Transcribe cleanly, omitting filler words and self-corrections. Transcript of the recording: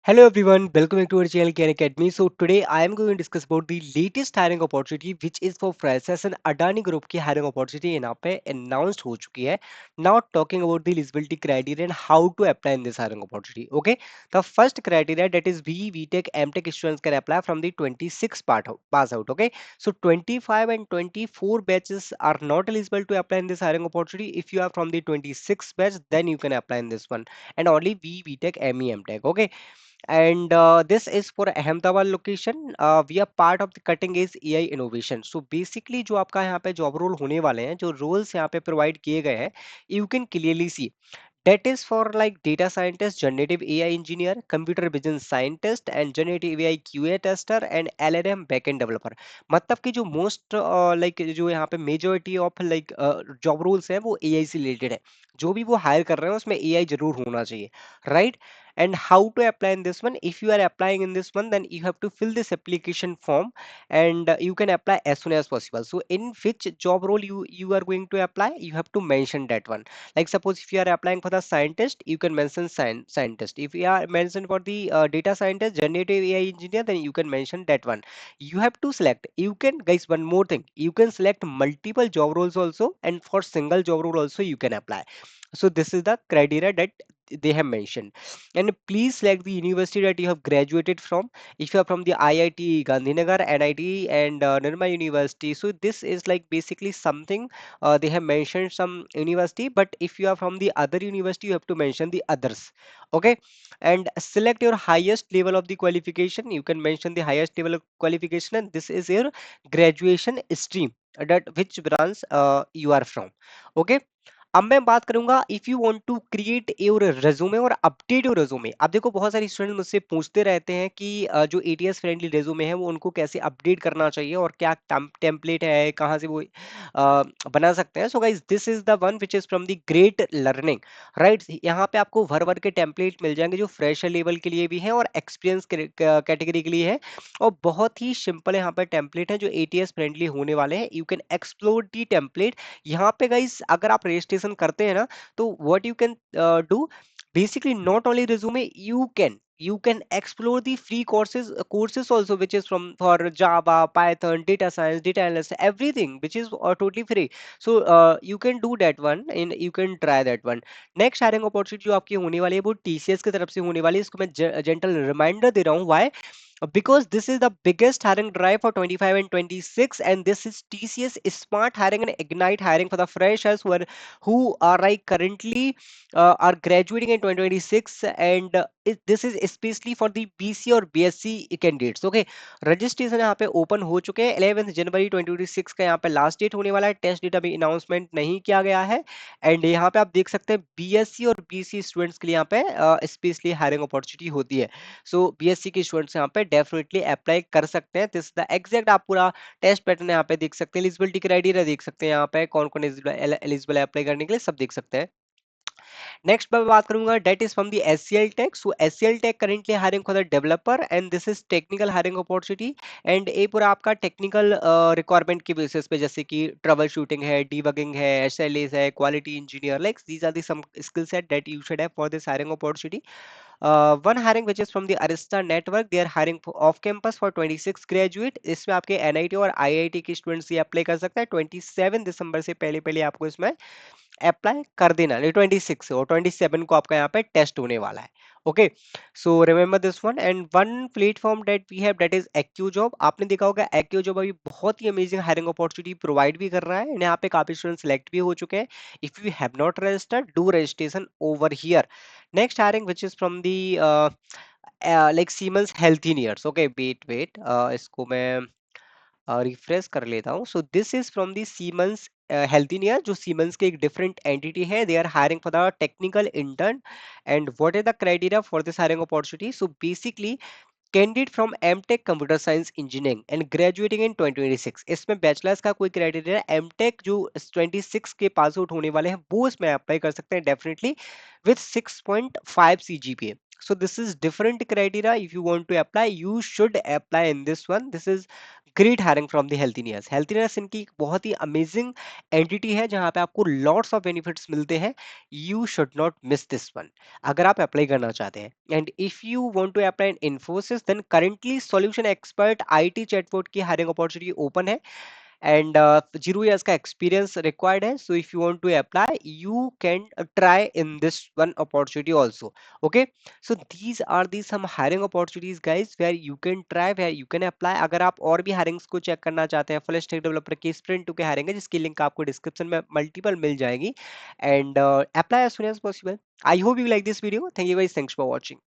Hello everyone, welcome back to our channel Khan Academy. So today I am going to discuss about the latest hiring opportunity which is for freshers and Adani Group की hiring opportunity यहाँ पे announced हो चुकी है. Now talking about the eligibility criteria and how to apply in this hiring opportunity. Okay, the first criteria that is VTech MTech students can apply from the 26 pass out. Okay, so 25 and 24 batches are not eligible to apply in this hiring opportunity. If you are from the 26 batch, then you can apply in this one, and only VTech ME MTech. Okay, and this is for Ahmedabad location. We are part of the cutting edge AI innovation. So basically जो आपका यहाँ पे job role होने वाले हैं, जो roles यहाँ पे प्रोवाइड किए गए हैं, you can clearly see that is for like data scientist, generative AI engineer, computer vision scientist and generative AI QA tester and LLM backend developer. मतलब कि जो मोस्ट लाइक जो यहाँ पे majority of like job roles हैं वो AI से related है. जो भी वो हायर कर रहे हैं उसमें AI जरूर होना चाहिए, right? And how to apply in this one? If you are applying in this one, then you have to fill this application form, and you can apply as soon as possible. So in which job role you are going to apply, you have to mention that one. Like suppose if you are applying for the scientist, you can mention scientist. If you are mentioned for the data scientist, generative AI engineer, then you can mention that one. You have to select, you can, guys, one more thing, you can select multiple job roles also, and for single job role also you can apply. So this is the criteria that they have mentioned. And please select the university that you have graduated from. If you are from the IIT Gandhinagar, NIT and Nirma University, so this is like basically something they have mentioned some university, but if you are from the other university you have to mention the others. Okay, and select your highest level of the qualification. You can mention the highest level of qualification, and this is your graduation stream, that which branch you are from. Okay, अब मैं बात करूंगा if you want to create your resume और update your resume. अब देखो बहुत सारे student मुझसे पूछते रहते हैं कि जो एटीएस फ्रेंडली रेज्यूमे है वो उनको कैसे अपडेट करना चाहिए और क्या टेम्पलेट है, कहाँ से वो बना सकते हैं. So guys, this is the one which is from the great learning, right? यहाँ पे आपको भर भर के टेम्पलेट मिल जाएंगे जो फ्रेशर लेवल के लिए भी है और एक्सपीरियंस कैटेगरी के लिए है, और बहुत ही सिंपल यहाँ पे टेम्पलेट है जो एटीएस फ्रेंडली होने वाले हैं. You can explore the template. यहाँ पे गाइस अगर आप रजिस्ट्रेशन करते हैं ना, तो what you can do, basically not only resume, you can explore the free courses also, which is from for Java, Python, data science, data analyst, everything which is totally free. So you can do that one and you can try that one. Next hiring opportunity जो आपकी होने वाली है वो TCS की तरफ से होने वाली है. इसको मैं जेंटल रिमाइंडर दे रहा हूँ. Why? Because this is the biggest hiring drive for 25 and 26, and this is TCS smart hiring and ignite hiring for the freshers who are like currently are graduating in 2026, and this is especially for the BC और BSc candidates. Okay, registration यहाँ पे open हो चुके हैं. 11 जनवरी 2026 का यहाँ पे last date होने वाला है. टेस्ट डेट अभी अनाउंसमेंट नहीं किया गया है. एंड यहाँ पे आप देख सकते हैं बीएससी और बीसी स्टूडेंट्स के लिए यहाँ पे स्पेशली हायरिंग अपॉर्चुनिटी होती है. सो बीएससी के स्टूडेंट्स यहाँ पे डेफिनेटली अप्लाई कर सकते हैं. दिस द एग्जैक्ट आप पूरा टेस्ट पैटर्न यहाँ पे देख सकते हैं. एलिजिबिलिटी क्राइटेरिया देख सकते हैं, यहाँ पे कौन कौन एलिजिबल है अप्लाई करने के लिए, सब देख सकते हैं. नेक्स्ट मैं बात करूंगा that is from the HCL Tech. So HCL Tech currently hiring for the developer and this is technical hiring opportunity. एंड ये पूरा आपका टेक्निकल रिक्वायरमेंट के बेसिस पे, जैसे कि ट्रबल शूटिंग है, डीबगिंग है, एसएलएस है, quality engineer, like these are the some skill set that you should have for this hiring opportunity. One hiring which is from the Arista network, they are hiring off campus for 26 graduate. इसमें आपके NIT और IIT के students ये apply कर सकते हैं. 27 दिसंबर से पहले पहले आपको इसमें अप्लाई कर देना. 26 और 27 को आपका यहाँ पे टेस्ट होने वाला है. Okay, so remember this one. And one platform that we have, that is AQ job. आपने देखा होगा एक्यू जॉब अभी बहुत ही अमेजिंग हायरिंग अपॉर्चुनिटी प्रोवाइड भी कर रहा है. यहाँ पे काफी स्टूडेंट सिलेक्ट भी हो चुके हैं. If you have not registered, do registration over here. Next hiring which is from the like Siemens Healthineers. Okay, wait, इसको मैं रिफ्रेश कर लेता हूँ. So this is from the Siemens Healthineer, जो सीमेंस के एक डिफरेंट एंटिटी है. They are hiring for the technical intern. And what is the criteria for this hiring opportunity? So basically candidate from MTech computer science engineering and graduating in 2026. इसमें bachelors का कोई criteria, MTech जो 26 के pass out होने वाले हैं वो इसमें अप्लाई कर सकते हैं definitely with 6.5 CGPA. So this is different criteria. If you want to apply, you should apply in this one. This is great hiring from the Healthineers. Healthineers इनकी एक बहुत ही अमेजिंग एंटिटी है जहां पे आपको लॉट्स ऑफ बेनिफिट्स मिलते हैं। You should not miss this one अगर आप अप्लाई करना चाहते हैं। And if you want to apply in Infosys then currently solution expert IT chatbot की हायरिंग अपॉर्चुनिटी ओपन है and 0 years का experience required है. So if you want to apply you can try in this one opportunity also. Okay, so these are the some hiring opportunities guys where you can try, where you can apply. अगर आप और भी hirings को check करना चाहते हैं full stack developer की sprint 2 के hiring है जिसकी लिंक आपको डिस्क्रिप्शन में मल्टीपल मिल जाएगी, and apply as soon as possible. I hope you like this video. Thank you guys, thanks for watching.